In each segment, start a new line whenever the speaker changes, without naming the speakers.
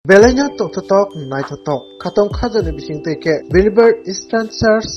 Belenya Totok Naitotok Katong Kazan Bishing Teke Wilbur Eastern Church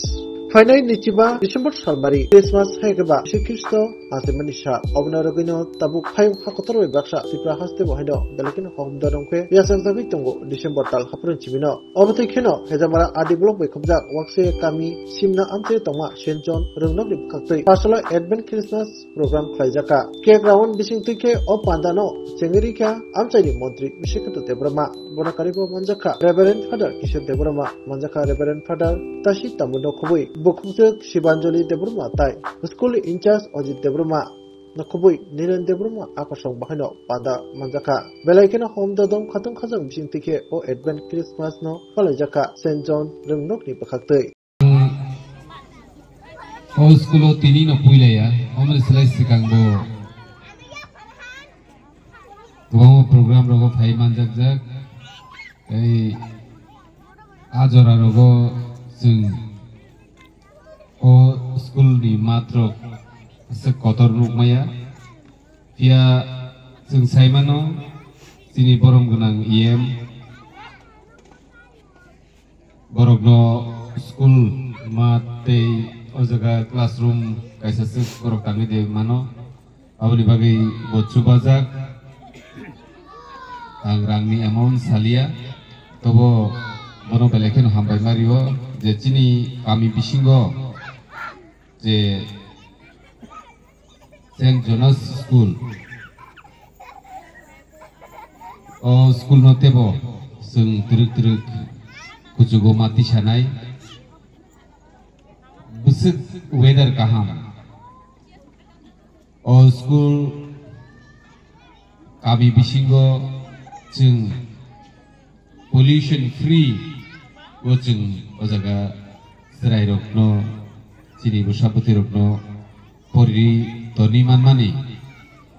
Finai Nichiba December Salmari Christmas Hegaba Shikristo Asemanisha Obnarabino Tabu Hayum Hakotor Baksha Sipra Haste Bohino Belakin Home Donke Yasan Tavitongo December Tal Hapun Chimino Obatekino Hezamara Adi Block Bekomja Wakse Kami Simna Ante Toma Shenjon Runok Kakti Pasala Advent Christmas Program Klajaka Cake Round Bishing Teke O Pandano Chengerika Amchani Montri Mishikato Debrama Bonakaribo Manjaka Reverend Father Kishan Debrama Manjaka Reverend Father Tashi Tamuno Kubui Bukuk Shibanjoli Debrama Tai School in charge Ojit Debrama Nakubui Niran Debrama Akasong Bahino Pada Manjaka Belakina Home Dodom Katong Kazam Bishing Tike O Advent Christmas No Kalajaka St. John Rumnokni Pakakte
O School Tini no Puilaya Omer Celeste Kangbo Tuamo program rogo Phai Manjak Ajora rogo Sung O school ni matro se kotor rukmaya Pia Sung Saimano Sini borom gunang IM Borogno school mate O jaga classroom kaisa se borok kami de mano Abri bagai bochu bajak Angrangni amon salia Tobo bono belekin hambai mario je chini kami bisingo je St. Jonas School O school no tebo sung truk kujugo mati sanai busuk weather kaham O school kami bisingo jeng pollution free o jeng o jaga serai rokno chini busapati rokno pori toni manmani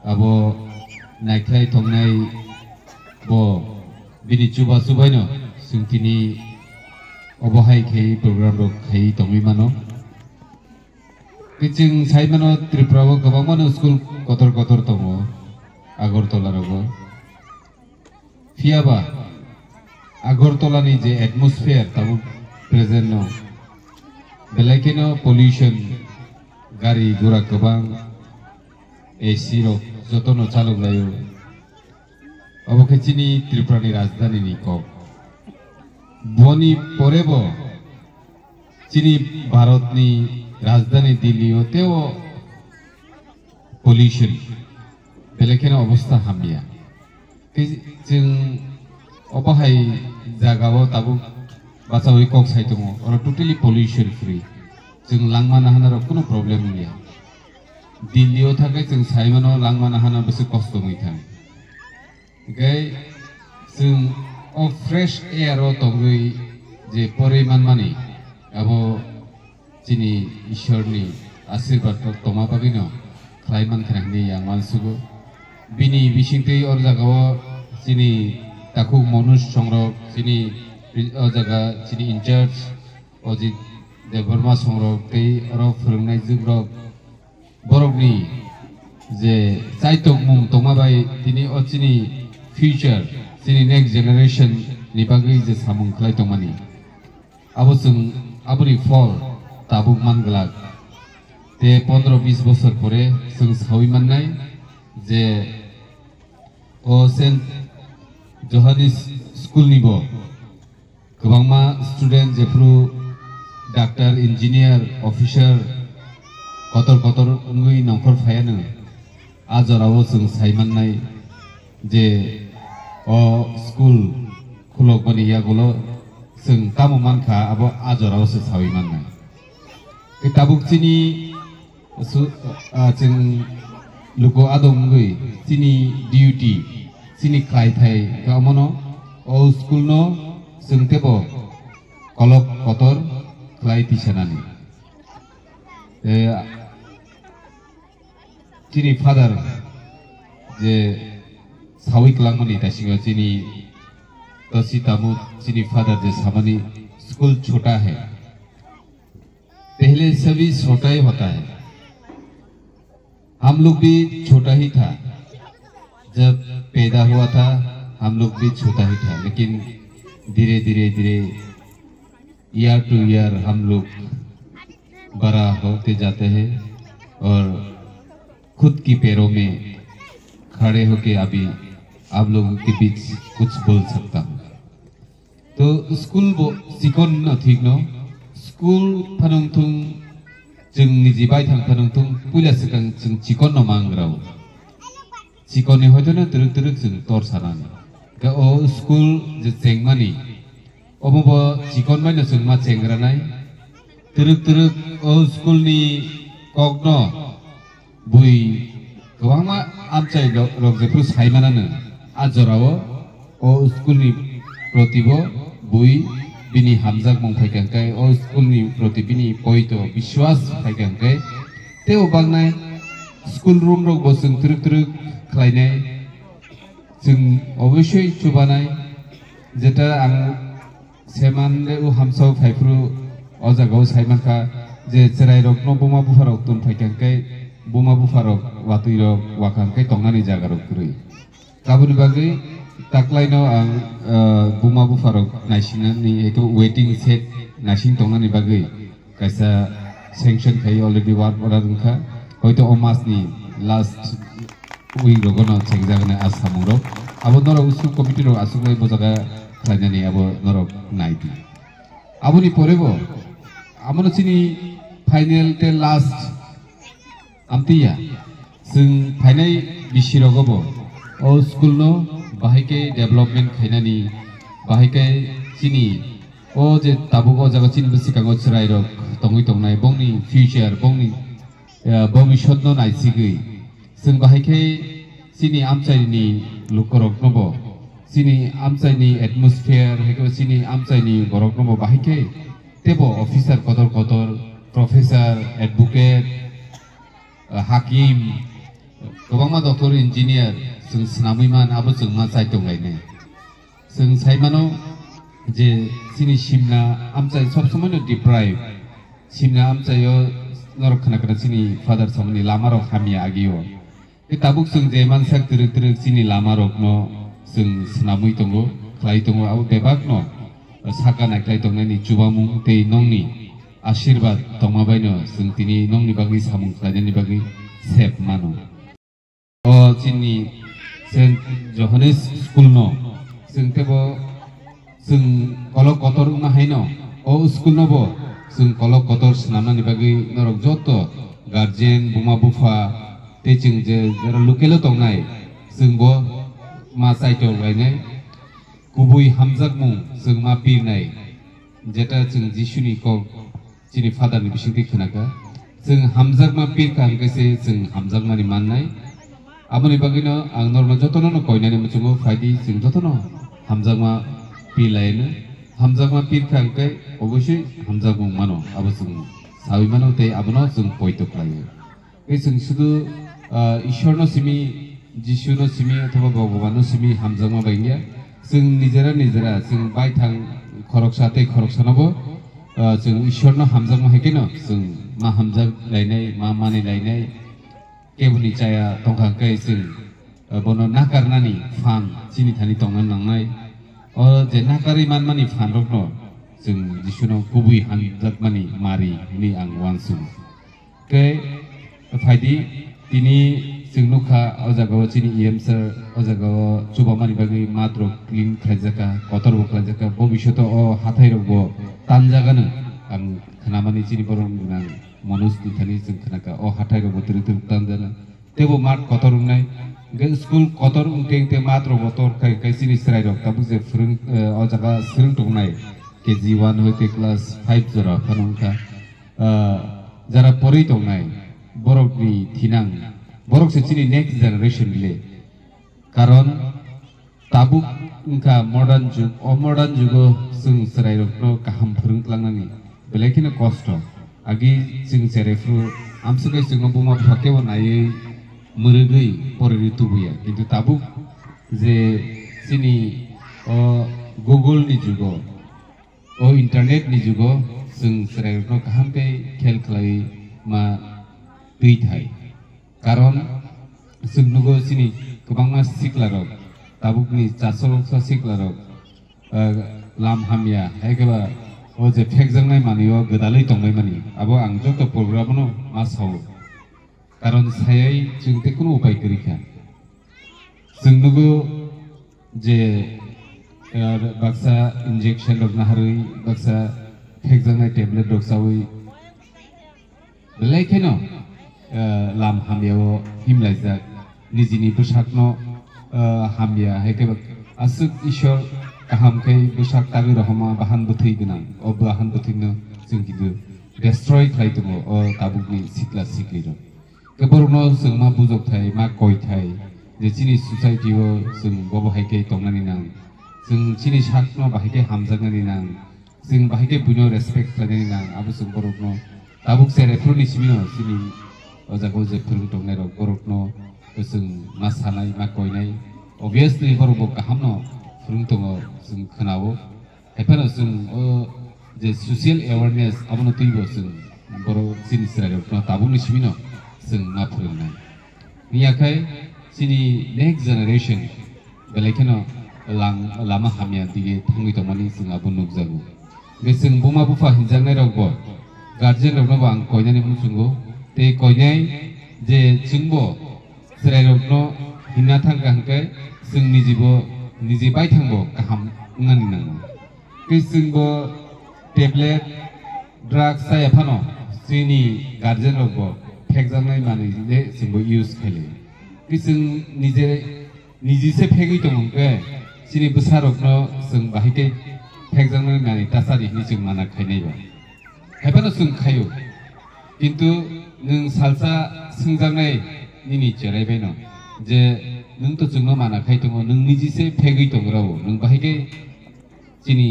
abo naiklai tongnai bo bini chuba subaino sungtini obohai khei program rok khei tongmi mano kiching saimano tripura bo gobangmano school kotor tongo Agartala rogo Fiaba Agartala ni je atmosphere tabu present no Belakino pollution gari gura kebang AC ro jotono chaluk layo Abo kecini Tripura ni rajdhani ni ko Boni porebo Chini Bharat ni rajdhani Delhi oteo pollution Belakino obostha hamia Jeng obahai jagawo tabu bacawi kok saitongo or totally pollution free jeng langmana hana kuno problem niya Delhi o thake jeng saimano langmana hana besu kosto muithang gai jeng o fresh air o tongui je poriman mani abo chini ishorni asirbat toma pabino klaiman khrangni yang mansugo bini bisingtei or jagawo chini takuk manush songrok chini o jaga chini in charge Ojit Deborma songrok tei oro phurungnai jugrok borokni je chaitok mung tongmabai tini o chini future chini next generation ni bagui je samung khlai tongmani abo jeng aboni fol tabuk manglak te 15-20 বছর পরে जों सावि माननाय जे o St. Johannes School nibo gobangma student jefru doctor engineer officer kotor ungui nongkhor phayano ajorao जों saimannai je o school khulokmani yagulo जों tamo mankha abo ajorao se sawi mannai tabuk chini जों luko adong ngui chini duty chini khai thai kamono o school no जों tebo kolok kotor khlai tisanani chini father je sawi klangmani tasingo chini tosi tamu chini father je samani school छोटा है पहले सभी छोटा ही होता है हम लोग भी छोटा ही था जब पैदा हुआ था हम लोग भी छोटा ही था, लेकिन धीरे धीरे धीरे ईयर टू ईयर हम लोग बड़ा होते जाते हैं और खुद की पैरों में खड़े होके अभी आप लोगों के बीच कुछ बोल सकता हूँ। तो स्कूल सिकोन न ठीक न स्कूल फनंथुं जों निजिबाय थां फनंथुं पुला सिगां जों चिकन न मांग्राव चिकननि हयतोनो तुरुक तुरुक जों टर सानानै दा ओ स्कूल जे चेंमानि अबबो चिकन बायनो जों मा चेंग्रानाय तुरुक तुरुक ओ स्कूलनि कगन बुइ गोबां आमचाय रगजेफ्रु सायमानानो आजराव ओ स्कूलनि प्रतिबो बुइ बिनि हामजाक मंफायखांखाय ओ स्कूलनि प्रति बिनि पयतो विश्वास फायखांखाय ते बांनाय स्कूल रूम रग जों तुरुक तुरुक खालायनाय जों अबयस्सय चुबानाय जेटा आं सेमानले उ हामसाव फायफ्रु ओ जागाव सायमानखा जे जेराय रग न बोमा बुफाराव तुन फायखांखाय बोमा बुफाराव वातुइरग वाखांखाय तंनानि जागाराव कुरै गाबोन बागै ताकलायनो आं बोमा बुफाराव नायसिनानि एतो वेटिंग सेट नायसिन तंनानि बागै कायसा सेंक्शन खाय अलरेडी वार्ड अर्डार दंखा हयतो ओ मासनि लास्ट उइ रगनो चेंजागोन आसामरो आबो नरक स्कुल कमिटिरो आसुगै बजागा खायनानि आबो नरक नायदि आबोनि परेबो आमनो चिनि फाइनल ते लास्ट आमतिया जों फाइनाय बिसिरगबो ओ स्कुल नो बाहायके डेभलपमेन्ट खायनानि बाहायके चिनि ओ जे ताबुगो जागा चिनि सिगाङाव चरायरक तंगै तंनाय बंनि फ्यूचर बंनि भबिष्यत नो नायसिगै जों बाहायके चिनि आमचायनि लुकरक नबो चिनि आमचायनि एटमॉस्फेयर हेको चिनि आमचायनि बरक नबो बाहायके तेबो ऑफिसर कतर कतर प्रोफेसर एडवोकेट हाकिम गोबां डक्टर इंजिनियर जों स्नामैमान आबो जों मा जाय दंलायने जों सायमानो जे चिनि सिमना आमचाय सब समय डिप्राइव सिमना आमचायो नरक खाना चिनि फादर सामनि लामारो खामिया आगियो बे ताबुक जों जे मानसा तुरुक तुरुक चिनि लामारक न जों स्नामै दंगो खालाय दंगो आव बेबाक न साका नायख्लाय दंनायनि चुबामुं ते नंनि आशीर्वाद तंमाबायनो जों तिनि नंनि बागै सामुं खालायनायनि बागै सेब मानो ओ चिनि सेंट जहानेस स्कूल न जों तेबो जों कलक कतर माहायनो ओ स्कूल नबो जों कलक कतर स्नामनानि बागै नरक जत गार्जियन बुमा बुफा ते जों जे लुकेल दंनाय जोंबो मा साइटो गायनाय गुबै हामजाक मुं जों मा पिरनाय जेटा जों जिसुनि कक चिनि फादारनि बिसिंथि खोनाका जों हामजाक मा पिरका हंगासे जों हामजाक मानि माननाय आबोनि बागैनो आं नर्माल जतनो कयनानि मचुमो फायदि जों जतनो हामजाक मा पिलायनो हामजाक मा पिरका हंगाय अबयस्सय हामजाक मुं मानो आबो जों साबि मानो ते आबनो जों पयतो खालायो बे जों शुधु ईश्वरनो सिमी जिसुनो सिमी अथवा भगवानो सिमी हामजाक मा बायनिया जों निजेरा जों बायथां खरकसाते खरकसानबो जों ईश्वरनो हामजाक मा हेकेनो जों मा हामजाक लायनाय मा माने लायनाय केबुनि जाया दंखांखाय जों बनो नाकारनानि फान चिनि थानि तंनान नांनाय ओ जे नाकारि मानमानि फान रकनो जों जिसुनो गुबै हामजाक मानि मारि नि आं वानसु के फायदि तिनि जों नुखा अजागाव चिनि इएमसर अजागाव चुबामानि बागै मात्र क्लिन खायजाका कतर खायजाका भबिष्यत अ हाथाय रगबो तानजागानो आं खानामानि चिनि बरं गुनां मनोज दिथानि जों खानाका अ हाथाय रगबो तुरुक तुरुक तानजाना तेबो मात कतर उनाय गे स्कूल कतर उनतें ते मात्र बतर खाय चिनि सराय रग ताबु जे फोरों अजागा सोलों दंनाय केजी 1 होते क्लास 5 जरा फानंखा जरा परै दंनाय बरकनि थिनां बरक से चिनि नेक्स्ट जनरेशन ले कारण ताबुक उनका मॉडर्न जुग ओ मॉडर्न जुगो जों सराय रखनो गाहाम फोरोंलांनानि बेलेखिनो कष्ट आगि जों जेरेफ्रु आमसुगै जों बुमा फाकेव नायै मरगै परेरि तुबैया किन्तु ताबुक जे चिनि ओ गुगल नि जुगो ओ इंटरनेट नि जुगो जों सराय रखनो गाहाम पे खेल खलाय मा दै थाय कारण जों नुगो चिनि गोबां मा सिक्लारक tabukni chasorok siklarok lam hamya haikeba o je phekjangnai manio godalai tongnai mani abo ang joto program no masau karon sayai jingte kuno upai korikha jingnugo je baksa injection rok naharui baksa phekjangnai tablet rok sawi belai kheno lam hamyao himlaijak nijini bwsakno hamya haikeba asuk ishor kaham kai bwsak tagi rahama bahan buthai gana o bahan buthino jing kidu destroy khai tongo o tabukni sikla sikli ro keborno jing ma bujok thai ma koi thai je chini society o jing bobo haike tongnani nang jing chini sakno bahike hamjagnani nang jing bahike buno respect khlainani nang abo jing borokno tabuk sere fruni simino chini o jago je phurung tongnai ro borokno jing ma sanai ma koinai obviously borok kahamno phurung tongo jing khnao haifano jing o je social awareness abono tuibo jing borok chini srai ro tabukni simino jing ma phurungnai niyakai chini next generation belaikeno lama hamya dige thangui tomani jing abo nukjago jing buma bufa hinjangnai rokbo guardian rokno bang koinani musungo te koinai je jingbo srai rokno hinna thangka hangkai jing nijibo niji bai thangbo kaham ngani nang ke jingbo tablet drugs saya phano chini guardian rokbo phekjangnai mani je jingbo use khaile ke jing nijise phegui tongke chini bwsarokno jing bahike phekjangnai mani tasari ni jing mana khainai ba haifano jing khayo kintu nung salsa sungjangnai nini cheraibaino je nung to jingno mana khai tongo nung nijise phegui tongrao nung bahike chini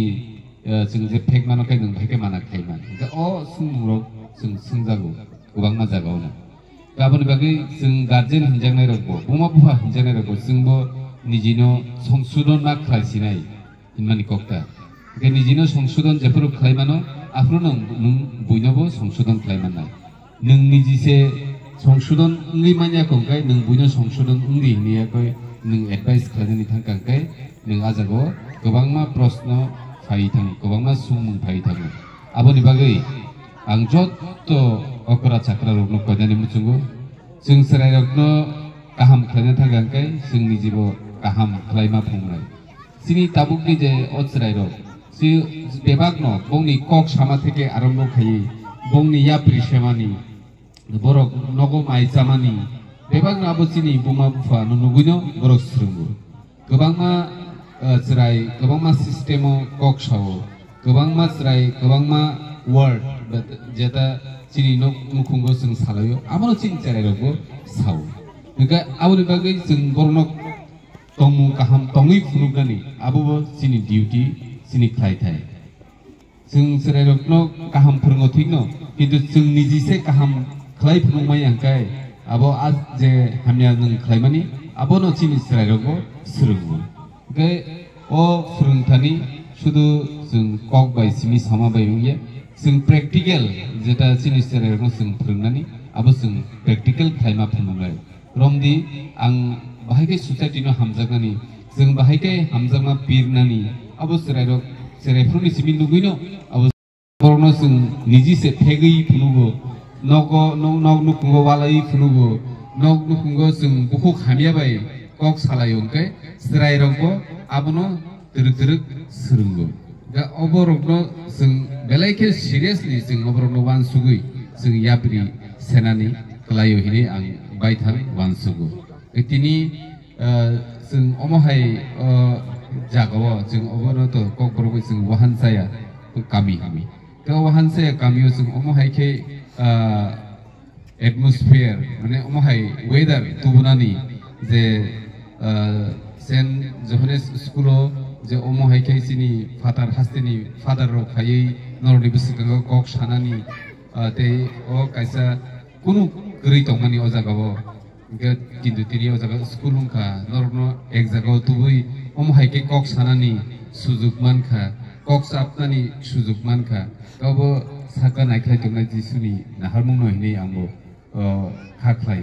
jing je pheg mano kai nung bahike mana khaiman je o sungrok jing sungjago gobangma jagaona gaboni bagai jing guardian hinjangnai rokbo buma buha hinjangnai rokbo jingbo nijino songsudon ma khlaisinai hinmani kokta ke nijino songsudon jepuru khlaimano afro nung buinobo songsudon khlaimanai nung nijise songsudon ungli manya kongkai nung buino songsudon ungli niya koi nung advice khlainani thangkangkai nung ajago gobangma proshno phai thang gobangma sungmung phai thang aboni bagai ang jotto okra chakra rokno koinani muchungo jing srai rokno kaham khlaina thangkangkai jing nijibo kaham khlaima phungnai chini tabukni je ochrai rok si bebagno bongni kok sama theke arambho khai bongni yapri semani borok nogo mai chamani bebagno abo chini buma bufa nuguino borok srungu gobangma chrai gobangma systemo kok sao gobangma chrai gobangma word jeta chini no mukhungo jing salayo amano chini chrai rokbo sao nika aboni bagai jing borno tongmu kaham tongui phunugani abo chini duty chini khlai thai jing srai rokno kaham phurungo thikno kintu jing nijise kaham khlai phunugmai angkai abo az je hamya nung khlaimani abono chini srai rokbo srungu ke o phurungthani শুধু जों कक bye Simi सामा bye उंगे जों practical जेटा चीनी सेरेनो जों फोरोंनानै आबो जों practical खालामना फोरोंबाय रमदि आं बाहायके सोसाइटिनो हामजागनानि जों बाहायके हामजागना पिरनानि आबो सेरायरो सेरायफोरनि सिमी लुगैनो आबो बरनो जों निजिसे फेगै फुनुगो नगो नग नुकुंगो वालाय फुनुगो नग नुकुंगो जों बुखु खामिया बाय कक सालायंके सेरायरंगो आबोनो teruk serunggo. Da oborokno sing belaike seriously sing oborokno wan sugui sing yapri senani kelayo hini ang baithan wan sugu. Etini sing omohai jagawa sing oborno to kokborok sing wahan saya kami kami. Ka wahan saya kami sing omohai ke atmosphere mane omohai weather tubunani je sen johanes schoolo je omo haike sini father hastini father ro khai nordi bisika kok sanani te o kaisa kunu gri tongmani o jagao ge kintu tiri o jaga school ka norno ek jagao tubui omo haike kok sanani sujuk mankha kok sapnani sujuk mankha gabo saka naikhai tongnai jisuni naharmung no hini ambo khaklai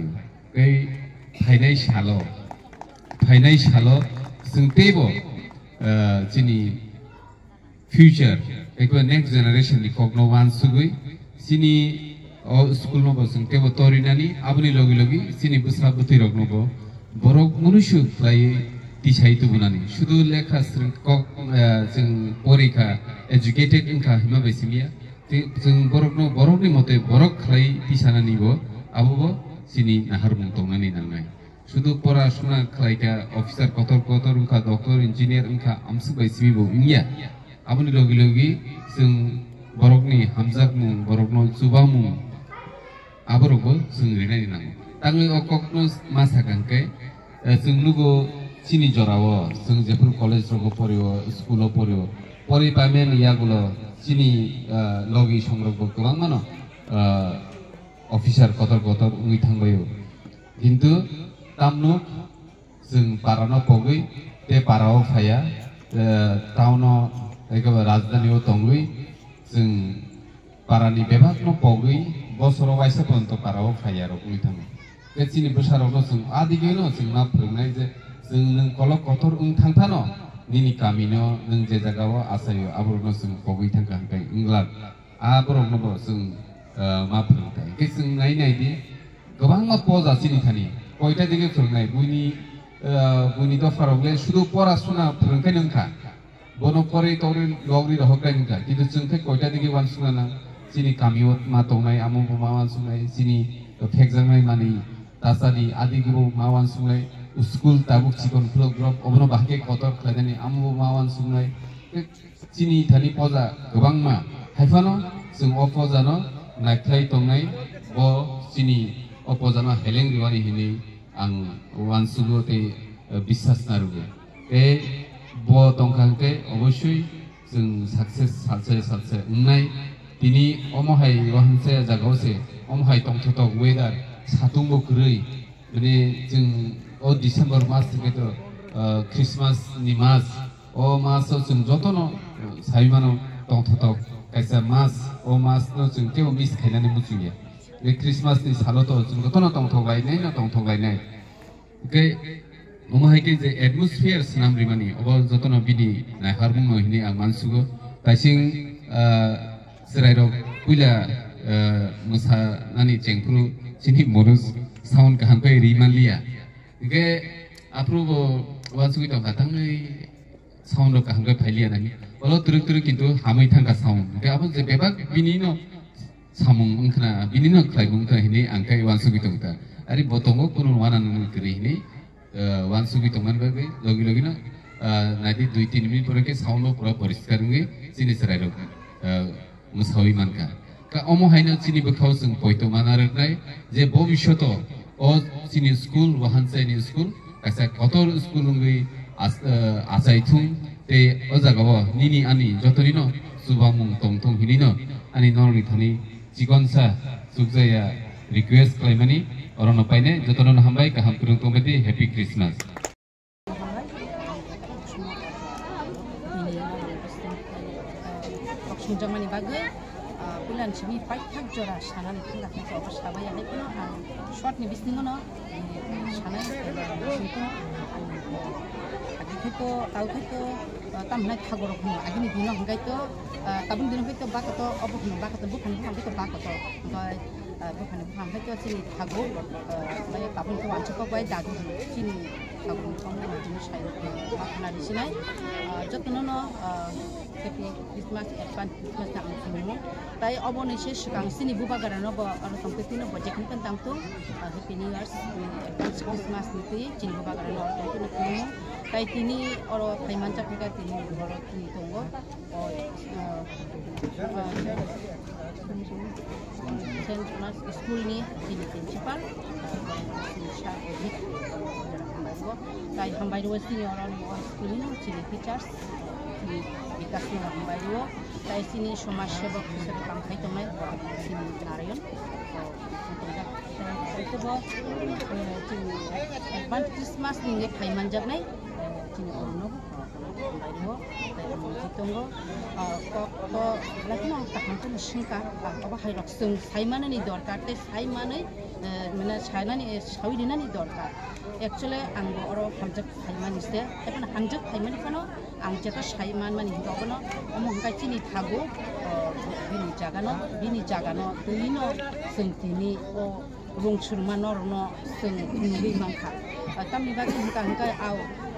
ei phainai salo sengtebo chini future ekba next generation ni kokno wan sugui sini school no bo sengtebo torinani abuni logi logi sini busra buti rogno bo borok munushu lai tisai tu bunani shudu lekha kok jeng porika educated inka hima besimia jeng borok ni mote borok khlai tisanani bo abo bo sini nahar mungtongnani nangai শুধু পড়াশোনা খাইকা officer কতর উনকা doctor engineer উনকা AMSU বাইসিমি বো ইয়া আবনি লগে লগে जों বরকনি হামজাক মুং বরকনো সুবা মুং আবরকো जों Rinnai নাঙ্গো তাঙ্গै অককনো মাসাকাঙ্কে जों नुगो চিনি জরাও जों जेफोर कलेज रगो परियो स्कुल परियो परि पामेन यागुलो চিনি লগি সংরক্ষ গোबां मानो অফিসার কতর উই থাংবাयो কিন্তু tamnu जों parano pogui te parao phaya tauno ekaba rajdhaniyo tongui जों parani bebakno pogui bosoro waisa ponto parao phaya rokui thango te chini bosarokno जों adigeno जों na phrongnai je जों nung kolok kotor ung thangthano nini kamino nung je jagao asayo aborokno जों pogui thangka hangkai inglar aborokno bo जों ma phrongtai ke जों nai nai di gobang ma poja chini thani কয়টা দিকে ফরনাই বুনি দফারগলে শুধু পড়াশোনা ফরনখাই নংখা বনো পরে তরে লগরি রহকাই নংখা কিন্তু जोंखै কয়টা দিকে ওয়ানসুনা না চিনি কামিও মা তংনাই আমো মা ওয়ানসুনাই চিনি ফেকজাংনাই মানি তাসানি আদিগো মা ওয়ানসুনাই স্কুল তাবুক চিকন ফ্লগ গ্রপ অবনো বাহাকে কতর খাইদানি আমো মা ওয়ানসুনাই চিনি থানি পজা गोबां मा हाइफानो जों अ पजानो नायख्लाय तंनाय ब चिनि अ पजानो हेलें रिवानि हिनि ang wansugo te bisas narugo te bo tongkangte oboshoi जों success salse ungnai tini omohai wahanse jagause omohai tongthotok weather satungbo grei mane जों o December mas theke to Christmas ni mas o maso जों jotono saimano tongthotok kaisa mas o mas no जों tebo miss khainani muchunge रे Christmas नि सालो तो जों गतनो तंथगाय नाय के ओमहायके जे एटमॉस्फियर नाम रिमानि अब जतनो बिदि नायहारमुं हिनि आं मानसुगो ताइसिं सरायरो पुइला मोसा नानि चेंफ्रु सिनि मोरस साउन्ड काहांपै रिमालिया के आप्रुबो वानसुगि तो गाथांगै साउन्ड काहांगै फाइलिया नानि अलो तुरुक किन्तु हामै थांगा साउन्ड के अब जे बेबाक बिनिनो samung ungkna binino klaibung ka hini angkai wansugi tongta ari botongo kunun wanan kri hini wansugi tongan bagi logi no nadi 2-3 minit pore ke sauno pura poriskar ngi sini serai rok musawi manka ka omo haina sini bekhau sung poito manar nai je bobishoto o sini school wahanse ni school kasa kotor school ngi asai thung te ojagawa nini ani jotorino subamung tongtong hini no ani norni thani Jigonsa sukjaya request klaimani orono paine jotono hambai kaham kurung tongmedi happy Christmas
Jamani bagai bulan sini fight tak jora sana ni tengah tu apa sahabat yang itu short ni bisnis mana sana itu itu tahu itu tamna khagor ko agini dino hanggai to tabun dino itu baka to obo baka to bukan itu baka to bukan hanggai to sini khagor saya tabun to wancu ko bai dadu sini khagor ko na jenis saya makna di sini jotno no happy Christmas advance Christmas na semua tai obo ni sekang sini buba garano bo anu tampetino bo jekin tentang tu happy new year advance Christmas niti sini buba garano itu na tai tini oro thaimancha pika tini oro tini tongo school ni tini principal sha odik tai hambai ro sini orang school ni tini teachers tini bikas ni hambai ro tai sini somaj sebok hisebe kam khai tomai sini narayan itu bo tini advance Christmas ni thaimanjak nai sini ono বাইরেও জিতঙ্গো তো line তাহাंखौ सिंका अब हाइरक जों साइमाननि दरकार ते साइमानै माने साइनानि साविदिनानि दरकार actually आं अरो हामजक साइमानिसे एबन हामजक साइमानिखौनो आं जेका साइमान मानि हिगावनो अमंगाय चिनि थागो बिनि जागानो दुइनो जोंथिनि अ रुंसुरमा नरनो जों नुबै मानखा तामनि बागै हिगांगाय आव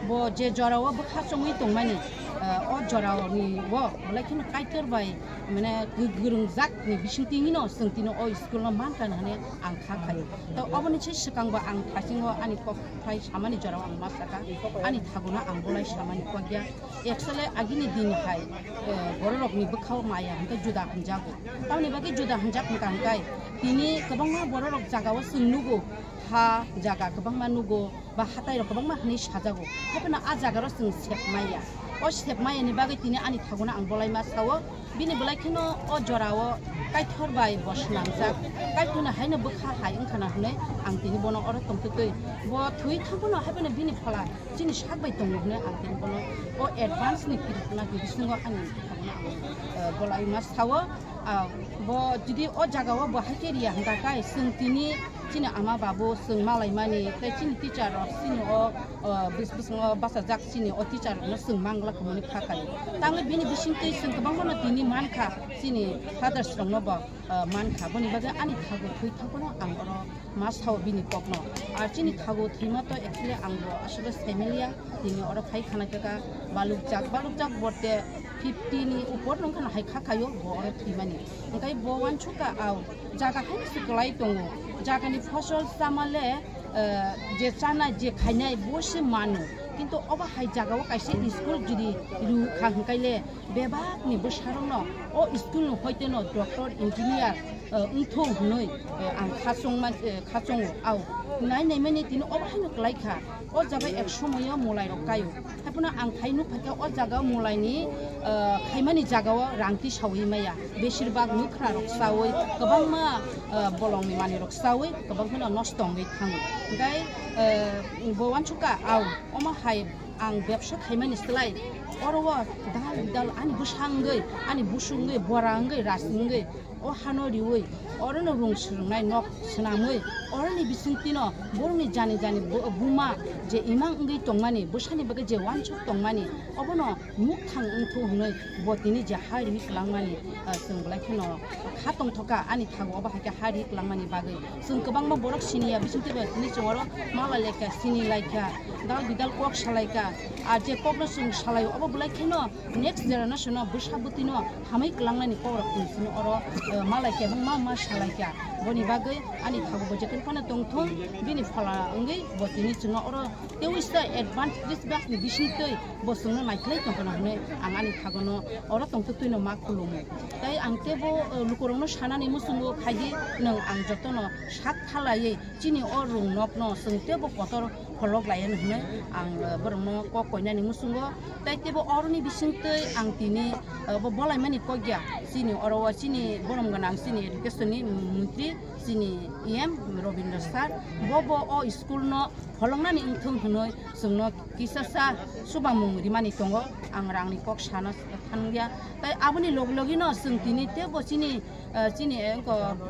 बो जे जराव बो खासङै दंमानि अ जरावनि व लाइकिन काइटर बाय माने गोरों जाकनि बिसिंतिनो जोंतिनो अ स्कुल मान खान हाने आं खाखायो त अबनि छै सिगांबा आं थासिङो आनि फाय सामानि जराव आं मासाका आनि थागुना आं बोलाय सामानि क्वागिया एक्चुअली आगिनि दिनहाय बररकनि बखाव माया हंका जुदा हंजागो तावनि बागै जुदा हंजाक हंकाय तिनि गोबांमा बररक जागाव सोंनुगो हा जागा गोबांमा नुगो बा हाताय गोबांमा हनि साजागो हेपना आ जागार जों सेपमाया अ सेपमायानि बागै तिनि आनि थागुना आं बोलाय मासावो बिनि बोलायखिनो अ जराव काइथर बाय बसनांजाक काइथुना हायनो बखा हाय ओंखाना हनै आं तिनि बनो अर तमतै ब थुइ थाबनो हायबनो बिनि फला जिनि सागबाय दङ हनै आं तिनि बनो अ एडभान्स नि किरना बिसिङो आनि थागुना आं बोलाय मासावो ब जुदि अ जागाव ब हाकेरिया हंगाकाय जों तिनि चिनि आमा बाबु जों मालाय मानि तै चिनि टीचार चिनि बिसङो बासा जाक चिनि अ टीचार न जों मांगला खमनि फाखायो तांले बिनि बिसिंतै जों गोबां माने तिनि मानखा चिनि फादार्स दङ बा मानखा बनि बागै आनि थागो थुइ थागनो आं अर मासाव बिनि ककनो आर चिनि थागो थैमा त एक्चुअली आं असले फेमिलिया तिनि अर फाइ खानायका बालुकजाक बटे 50 नि ऊपर नंखाना हाय खाखायो ब अर थैमानि ओंखाय ब वान छुका आव जागा हाय सिकलाय दङ जागानि फसल सामाले जे चाना जे खायनाय बसे मानो किन्तु अबा हाय जागाव कायसे स्कुल जुदि रु खांकाइले बेबाकनि बसारनो अ स्कुल न होयतेनो डॉक्टर इंजिनियर उंथो हनै आं खासं आव नाय माने तिनो अबा हायनो लायखा अ जागा एक समय मलाय रकायो हायपुना आं थाइनु फाका अ जागा मलायनि खायमानि जागाव रांति सावै माया बेसिरबाग नुख्रा रक्सावै गोबांमा बलंनि मानि रक्सावै गोबांखौनो नस्तङै थाङो ओमफ्राय बवान छुका आव अमा हाय आं बेबसा खायमानि सलाय अरवा दाल आनि बुसांगै आनि बुसुंगै बरांगै रासिंगै अ हानो रिवै अरनो रुंसुरनाय नक सनामै अरनि बिसिंतिनो बरनि जानि बुमा जे इमां अंगै तंमानि बुसानि बगे जे वानछुक तंमानि अबनो मुख थां उंथु हनै बतिनि जे हारि क्लांमानि जों ब्लायखनो खातम थका आनि थागो अबा हाके हारि क्लांमानि बागै जों गोबांमा बरक सिनिया बिसिंतिबे नि जवर माला लेका सिनि लायका दाल बिदाल कक सालायका आ जे ककनो जों सालायो अब ब्लायखनो नेक्स्ट जेनेरेशन बुसाबुतिनो हामै क्लांनानि पवर कुनसिनो अर मालायके मा सालायका बनि बागै आनि थागो बजेकन फना तंथं बिनि फला अंगै बतिनि चुनो अर तेविस्ता एडभान्स दिसबाक नि बिसिंतै बसुनो नायख्लै तंकना हने आं आनि थागोनो अर तंथुतैनो मा खुलुमो ताई आं तेबो लुकरंनो सानानि मुसुंगो फायदि नों आं जतनो सात थालायै चिनि अर रुं नकनो सोंतेबो कतर फलक लायन हने आं बरंनो क कयनानि मुसुंगो ताई तेबो अरनि बिसिंतै आं तिनि बलायमानि कग्या चिनि अरवा चिनि बरम गनां चिनि एडुकेशननि मन्त्री चिनि एम रबिन्द्र सार बबो अ स्कुल न फलंनानि इंथों हनै जोंनो किसासा सुबामुं रिमानि दङ आं रांनि कक साना थांगिया ताई आबनि लगलगिनो जों तिनि तेबो चिनि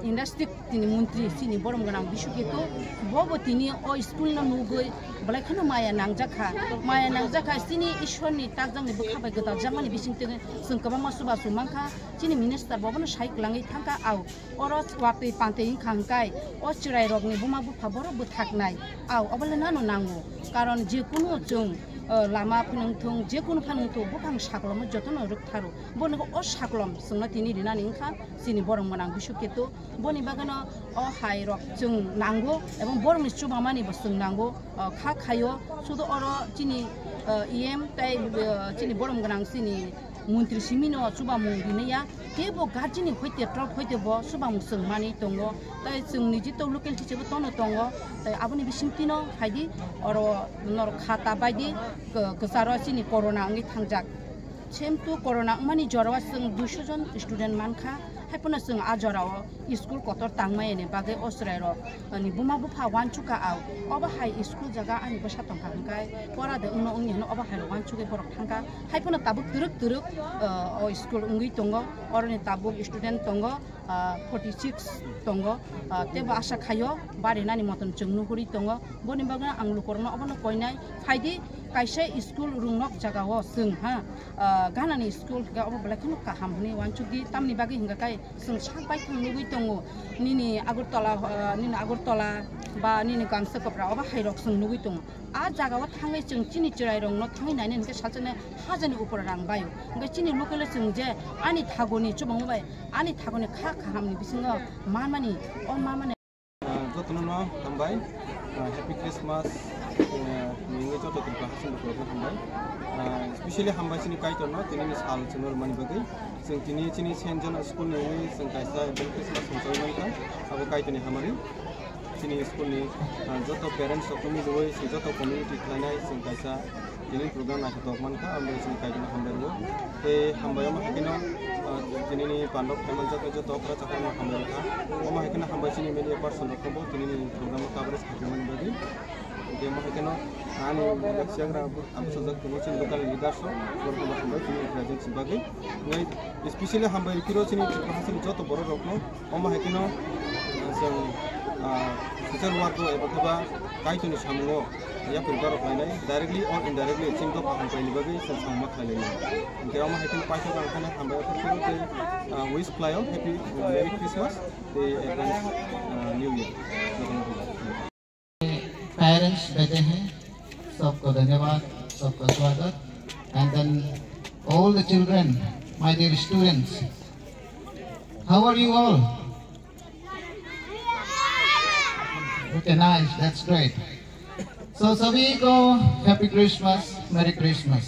इंडस्ट्री तिनि मन्त्री चिनि बरम गनां बिसुकेतो बबो तिनि अ स्कुल न नुगै बलायखनो माया नांजाखा चिनि ईश्वरनि ताकजांनि बखाबाय गोदा जामानि बिसिंते जों गोबां सुबा सुमांखा चिनि मिनिस्टार बबनो साइक्लाङै थांका आव अर वातै पान्ते खांकाय अ चिराय रगनि बुमा बुफा बर बुथाकनाय आव अबले नानो नांगौ कारण जेकुनु जों लामा फनंथों जेकुनु फानंथों बुखां साकलम जतन रुखथारो बनको अ साकलम जोंना तिनि दिनानि ओंखा चिनि बरम गोनां बिसुकेतो बनि बागानो अ हाय रक जों नांगौ एबं बरमनि सुबामानि बस जों नांगौ खायो सुदो अर चिनि एम ताई चिनि बरम गोनां चिनि मन्त्री सिमिनो सुबामुं दिनैया तेबो गार्जिनि होइते ट्रक होइते ब सुबामुं जों मानि दङ ताई जोंनि जितो लोकेल टिचेबो तनो दङ ताई आबनि बिसिंतिनो फायदि अर नर खाता बायदि गसारो चिनि कोरोना अंगि थांजाक सेम टु कोरोना मानि जरवा जों 200 जन स्टुडेन्ट मानखा हाइपनो जों आजराव स्कुल कतर तांमाय ने बागे असरायरो नि बुमा बुफा वान चुका आव अबा हाइ स्कुल जगा आनि बसा तंका हंगाय परादे उनो उनि हनो अबा हाइ वान चुके बरक थांका हाइपनो ताबुक तुरुक तुरुक ओ स्कुल उंगि तंगो अरनि ताबुक स्टुडेन्ट तंगो 46 तंगो तेबो आशा खायो बारे नानि मतन जोंनु हुरि तंगो बनि बागना आं लुकरनो अबनो कोइनाय फाइदि काइसे स्कुल रुंनक जगाव जों हा गानानि स्कुल गा अब बलाखनो काहामनि वानचुदि तामनि बागै हिंगा काय जों साबाय थांनुगै दङो निनि आगरतला बा निनि गांसोकफ्रा अब हाइरक जों नुगै दङ आ जगाव थाङै जों चिनि चिराय रंनो थाङै नायने नके साजने हाजनि उपर रांबाय ओंगे चिनि लोकल जों जे आनि थागोनि चुबांबाय आनि थागोनि खाहामनि बिसिङो मामानि अ मामानि
जतननो हामबाय हैप्पी क्रिसमास निङै जतन हासिन प्रब्लेम हामबाय स्पेशली हामबाय सिनि काइटनो तिनि साल चनर मानि बगै जों तिनि सेन्जन स्कुल निङै जों काइसा क्रिसमास संसायमोनका अब काइटनि हामारि तिनि स्कुलनि जत पेरेन्ट्स सखनि दुवै जत कम्युनिटि खालायनाय जों काइसा तिनि प्रोग्राम नायथ'मानका आमबो जों काइटनि हामबायबो बे हामबायाव माहाकिनो तिनि पान्डब फेमल जत प्रचारन हामबायका अमा हेकना हामबायसिनि मेनि पार्सन रखबो तिनि प्रोग्राम कवरेज खालामन बगै के माहाकिनो आनि सियाग्रा आब सजक कमिसन लोकल लीडर्स वर्क हामबाय तिनि प्रेजेंट बगै नै स्पेशली हामबाय किरो तिनि हासिन जत बर रखनो अमा हेकनो जों टीचर वर्क एबा काइटनि सामुङो या प्रिपेयर खालायनाय डाइरेक्टली और इनडाइरेक्टली चिंग दफ हामबायनि बगै जों सावमा खालायनाय गेराव माहाकिनो पाइथो गांखाने हामबायफोरखौ ते विश फ्लायो happy merry Christmas the advance new year
parents बैठे हैं सबको धन्यवाद सबका स्वागत and then all the children my dear students how are you all okay nice that's great so सभी को happy Christmas merry Christmas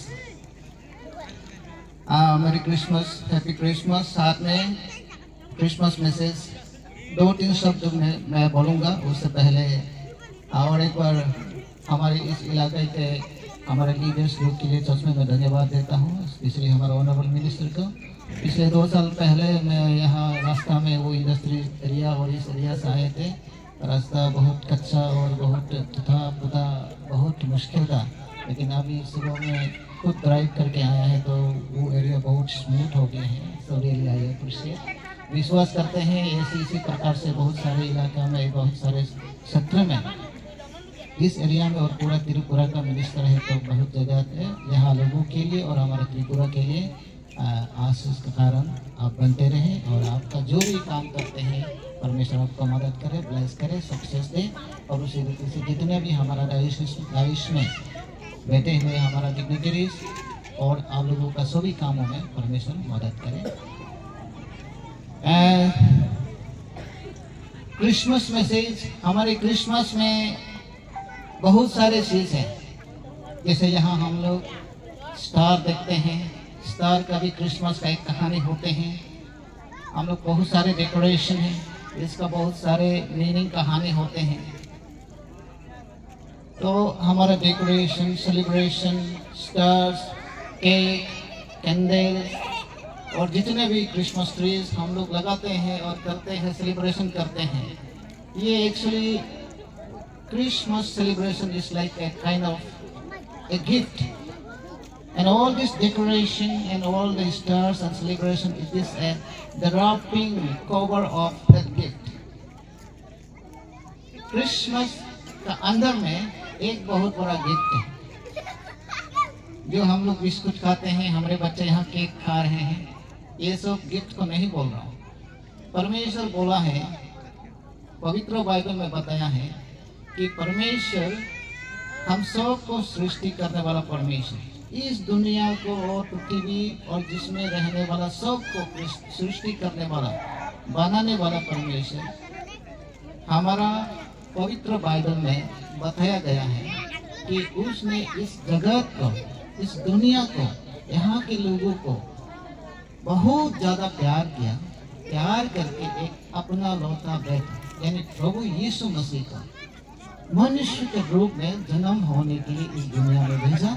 happy Christmas साथ में क्रिसमस मैसेज 2-3 शब्द मैं बोलूँगा उससे पहले और एक बार हमारे इस इलाके के हमारे लीडर्स ग्रुप के लिए सच में मैं धन्यवाद देता हूँ स्पेशली हमारे ऑनरेबल मिनिस्टर को पिछले 2 साल पहले मैं यहाँ रास्ता में वो इंडस्ट्री एरिया और इस एरिया से आए थे रास्ता बहुत कच्चा और बहुत टूटा बहुत मुश्किल था लेकिन अभी सुबह में खुद ड्राइव करके आया है तो वो एरिया बहुत स्मूथ हो गया है सो रियली आई अप्रिशिएट विश्वास करते हैं इसी प्रकार से बहुत सारे इलाका में बहुत सारे क्षेत्र में इस एरिया में और पूरा त्रिपुरा का मिनिस्टर है तो बहुत जगह है यहाँ लोगों के लिए और हमारे त्रिपुरा के लिए आशीष का कारण आप बनते रहें और आपका जो भी काम करते हैं परमेश्वर आपको मदद करे ब्लेस करे सक्सेस दे और उसी रीति से जितने भी हमारा डाइस में बैठे हुए हमारा डिग्निटरीज और आप लोगों का सभी कामों में परमेश्वर मदद करे। क्रिसमस मैसेज हमारे क्रिसमस में बहुत सारे चीज़ हैं जैसे यहाँ हम लोग स्टार देखते हैं स्टार का भी क्रिसमस का एक कहानी होते हैं हम लोग बहुत सारे डेकोरेशन हैं इसका बहुत सारे मीनिंग कहानी होते हैं तो हमारा decoration celebration stars cake candle और जितने भी क्रिसमस ट्रीज हम लोग लगाते हैं और करते हैं सेलिब्रेशन करते हैं ये actually Christmas celebration is like a kind of a gift and all this decoration and all the stars and celebration it is the wrapping cover of that gift. Christmas का अंदर में एक बहुत बड़ा गिफ्ट है जो हम लोग बिस्कुट खाते हैं हमारे बच्चे यहाँ केक खा रहे हैं ये सब गिफ्ट को नहीं बोल रहा हूँ परमेश्वर बोला है पवित्र बाइबल में बताया है कि परमेश्वर हम सब को सृष्टि करने वाला परमेश्वर इस दुनिया को और पृथ्वी और जिसमें रहने वाला सब को सृष्टि करने वाला बनाने वाला परमेश्वर हमारा पवित्र बाइबल में बताया गया है कि उसने इस जगत को इस दुनिया को यहाँ के लोगों को बहुत ज़्यादा प्यार किया प्यार करके एक अपना लौता बेटा यानी प्रभु यीशु मसीह को मनुष्य के रूप में जन्म होने के लिए इस दुनिया में भेजा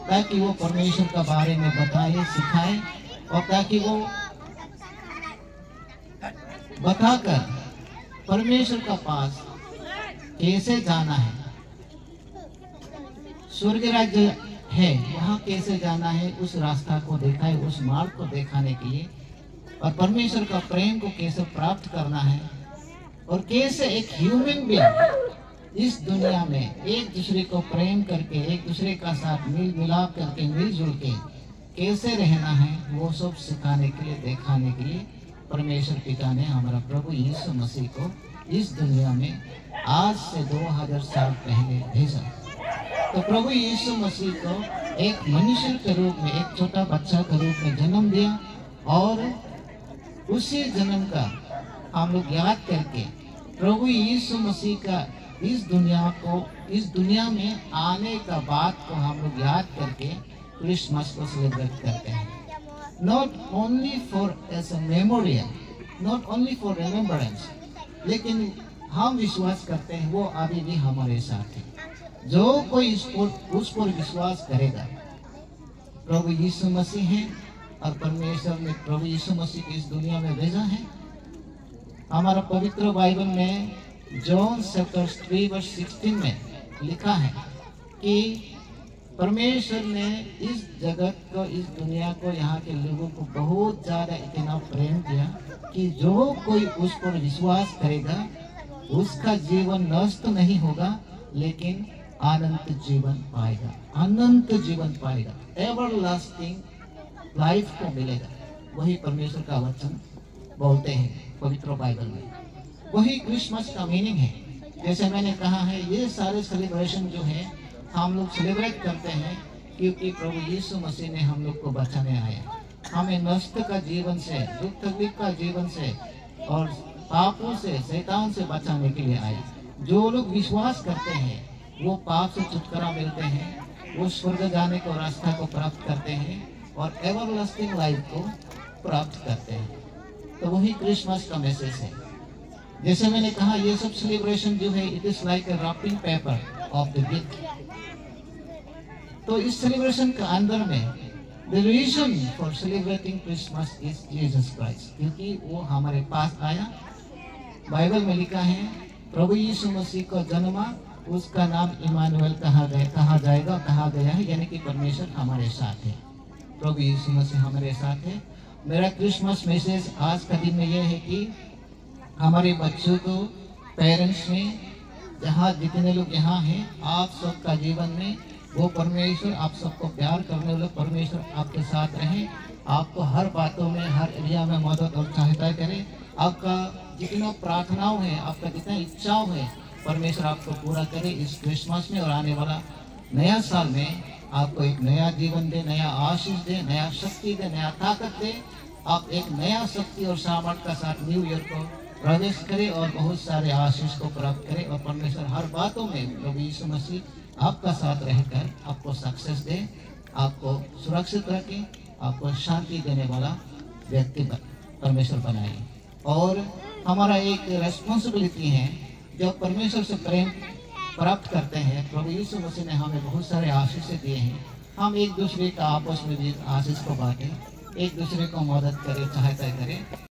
ताकि वो परमेश्वर के बारे में बताए सिखाए और ताकि वो बताकर परमेश्वर का पास कैसे जाना है, स्वर्ग राज्य है वहाँ कैसे जाना है, उस रास्ता को दिखाए, उस मार्ग को दिखाने के लिए, और परमेश्वर का प्रेम को कैसे प्राप्त करना है, और कैसे एक ह्यूमन बीइंग इस दुनिया में एक दूसरे को प्रेम करके, एक दूसरे का साथ मिल मिलाप करके, मिलजुल के कैसे रहना है, वो सब सिखाने के लिए, दिखाने के लिए परमेश्वर पिता ने हमारा प्रभु यीशु मसीह को इस दुनिया में आज से 2000 साल पहले भेजा। तो प्रभु यीशु मसीह को एक मनुष्य के रूप में, एक छोटा बच्चा के रूप में जन्म दिया, और उसी जन्म का हम लोग याद करके प्रभु यीशु मसीह का इस दुनिया में आने का बात को हम लोग याद करके क्रिसमस को सेलिब्रेट करते हैं। Not only for as a memorial, not only for remembrance, लेकिन हम विश्वास करते हैं वो अभी भी हमारे साथ है। जो कोई उस पर विश्वास करेगा, प्रभु यीशु मसीह है, और परमेश्वर ने प्रभु यीशु मसीह को इस दुनिया में भेजा है। हमारा पवित्र बाइबल में जॉन चैप्टर 3:16 में लिखा है कि परमेश्वर ने इस जगत को, इस दुनिया को, यहाँ के लोगों को बहुत ज़्यादा इतना प्रेम किया कि जो कोई उस पर विश्वास करेगा उसका जीवन नष्ट नहीं होगा, लेकिन अनंत जीवन पाएगा, अनंत जीवन पाएगा, एवरलास्टिंग लाइफ को मिलेगा। वही परमेश्वर का वचन बोलते हैं पवित्र बाइबल में। वही क्रिसमस का मीनिंग है। जैसे मैंने कहा है, ये सारे सेलिब्रेशन जो है हम लोग सेलिब्रेट करते हैं क्योंकि प्रभु यीशु मसीह ने हम लोग को बचाने आया, हमें नष्ट का जीवन से, दुख तकलीफ का जीवन से और पापों से, शैतान से बचाने के लिए आया। जो लोग विश्वास करते हैं वो पाप से छुटकारा मिलते हैं, वो स्वर्ग जाने को रास्ता को प्राप्त करते हैं और एवरलास्टिंग लाइफ को प्राप्त करते हैं। तो वही क्रिसमस का मैसेज है। जैसे मैंने कहा, ये सब सेलिब्रेशन जो है, it is like a wrapping paper of the gift. तो इस सेलिब्रेशन के अंदर में the reason for celebrating Christmas is Jesus Christ, क्योंकि वो हमारे पास आया। बाइबल में लिखा है प्रभु यीशु मसीह को जन्मा, उसका नाम इमानुएल कहा गया है, यानी कि परमेश्वर हमारे साथ है। प्रभु यीशु मसीह हमारे साथ है। मेरा क्रिसमस मैसेज आज का दिन में यह है कि हमारे बच्चों को, पेरेंट्स में, जहाँ जितने लोग यहाँ हैं, आप सबका जीवन में वो परमेश्वर, आप सबको प्यार करने वाले परमेश्वर आपके साथ रहे, आपको हर बातों में, हर एरिया में मदद और सहायता करे। आपका जितना प्रार्थनाओं है, आपका जितना इच्छाओं है, परमेश्वर आपको पूरा करे इस क्रिसमस में, और आने वाला नया साल में आपको एक नया जीवन दे, नया आशीष दे, नया शक्ति दे, नया ताकत दे। आप एक नया शक्ति और सामर्थ्य का साथ न्यू ईयर को प्रवेश करें और बहुत सारे आशीष को प्राप्त करें, और परमेश्वर हर बातों में प्रभु यीशु मसीह आपका साथ रहकर आपको सक्सेस दे, आपको सुरक्षित रखे, आपको शांति देने वाला व्यक्ति परमेश्वर बनाए। और हमारा एक रेस्पॉन्सिबिलिटी है, जब परमेश्वर से प्रेम प्राप्त करते हैं, प्रभु यीशु मसीह ने हमें बहुत सारे आशीष दिए हैं, हम एक दूसरे का आपस में भी आशीष को बांटें, एक दूसरे को मदद करें, सहायता करें।